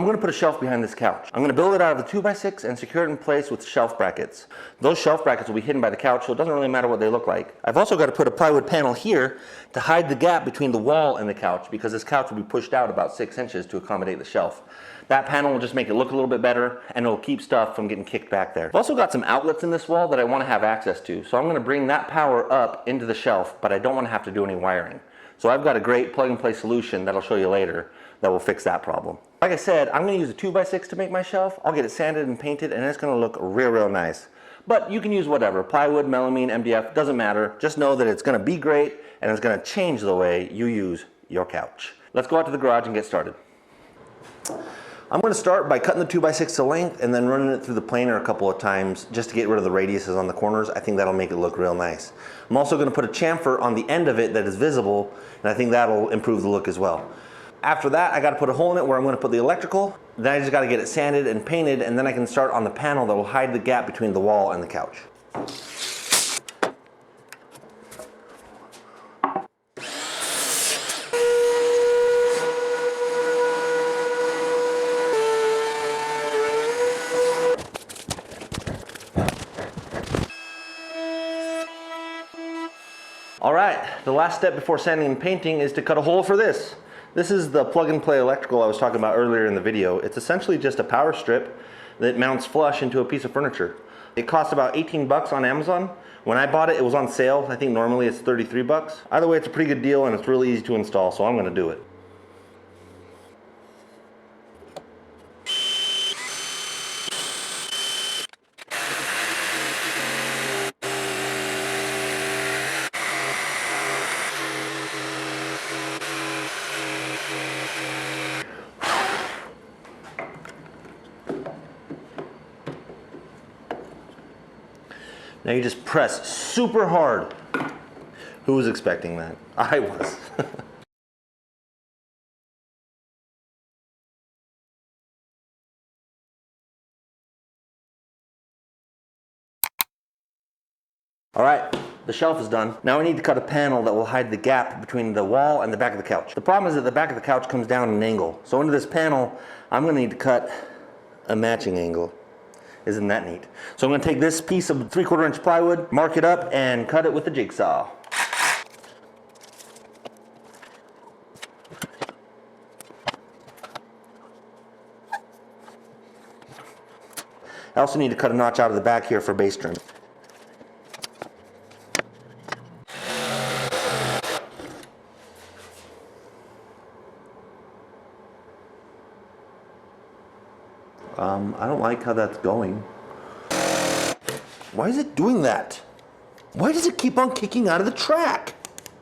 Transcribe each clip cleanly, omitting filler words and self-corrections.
going to put a shelf behind this couch. I'm going to build it out of the 2x6 and secure it in place with shelf brackets. Those shelf brackets will be hidden by the couch, so it doesn't really matter what they look like. I've also got to put a plywood panel here to hide the gap between the wall and the couch, because this couch will be pushed out about 6 inches to accommodate the shelf. That panel will just make it look a little bit better, and it'll keep stuff from getting kicked back there. I've also got some outlets in this wall that I want to have access to, so I'm going to bring that power up into the shelf, but I don't want to have to do any wiring. So I've got a great plug-and-play solution that I'll show you later that will fix that problem. Like I said, I'm going to use a 2x6 to make my shelf. I'll get it sanded and painted, and it's going to look real nice. But you can use whatever, plywood, melamine, MDF, doesn't matter. Just know that it's going to be great, and it's going to change the way you use your couch. Let's go out to the garage and get started. I'm going to start by cutting the 2x6 to length and then running it through the planer a couple of times just to get rid of the radiuses on the corners. I think that'll make it look real nice. I'm also going to put a chamfer on the end of it that is visible, and I think that'll improve the look as well. After that, I got to put a hole in it where I'm going to put the electrical. Then I just got to get it sanded and painted, and then I can start on the panel that will hide the gap between the wall and the couch. All right, the last step before sanding and painting is to cut a hole for this. This is the plug-and-play electrical I was talking about earlier in the video. It's essentially just a power strip that mounts flush into a piece of furniture. It costs about 18 bucks on Amazon. When I bought it, it was on sale. I think normally it's 33 bucks. Either way, it's a pretty good deal and it's really easy to install, so I'm gonna do it. Now you just press super hard. Who was expecting that? I was. All right, the shelf is done. Now I need to cut a panel that will hide the gap between the wall and the back of the couch. The problem is that the back of the couch comes down at an angle. So into this panel, I'm gonna need to cut a matching angle. Isn't that neat? So I'm going to take this piece of 3/4 inch plywood, mark it up, and cut it with a jigsaw. I also need to cut a notch out of the back here for base trim. I don't like how that's going. Why is it doing that? Why does it keep on kicking out of the track?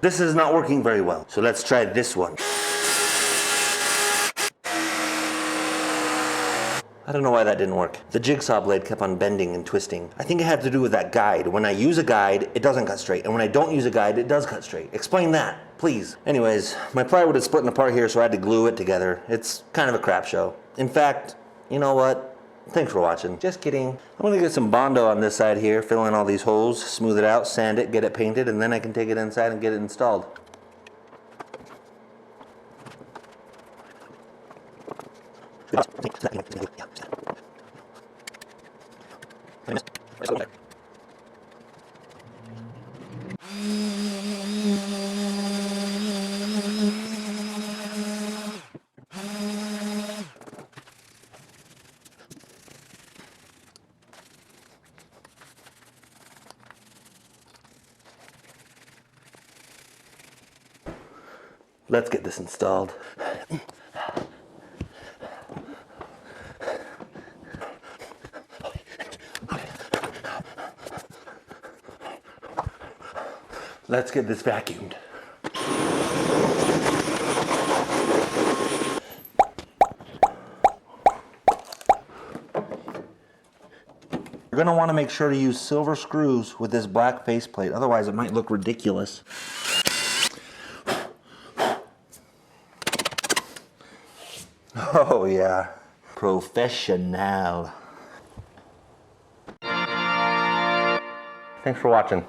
This is not working very well, so let's try this one. I don't know why that didn't work. The jigsaw blade kept on bending and twisting. I think it had to do with that guide. When I use a guide, it doesn't cut straight, and when I don't use a guide, it does cut straight. Explain that, please. Anyways, my plywood is splitting apart here, so I had to glue it together. It's kind of a crap show. In fact, you know what? Thanks for watching. Just kidding. I'm gonna get some Bondo on this side here, fill in all these holes, smooth it out, sand it, get it painted, and then I can take it inside and get it installed. Let's get this installed. Let's get this vacuumed. You're going to want to make sure to use silver screws with this black faceplate, otherwise it might look ridiculous. Oh yeah, professional. Thanks for watching.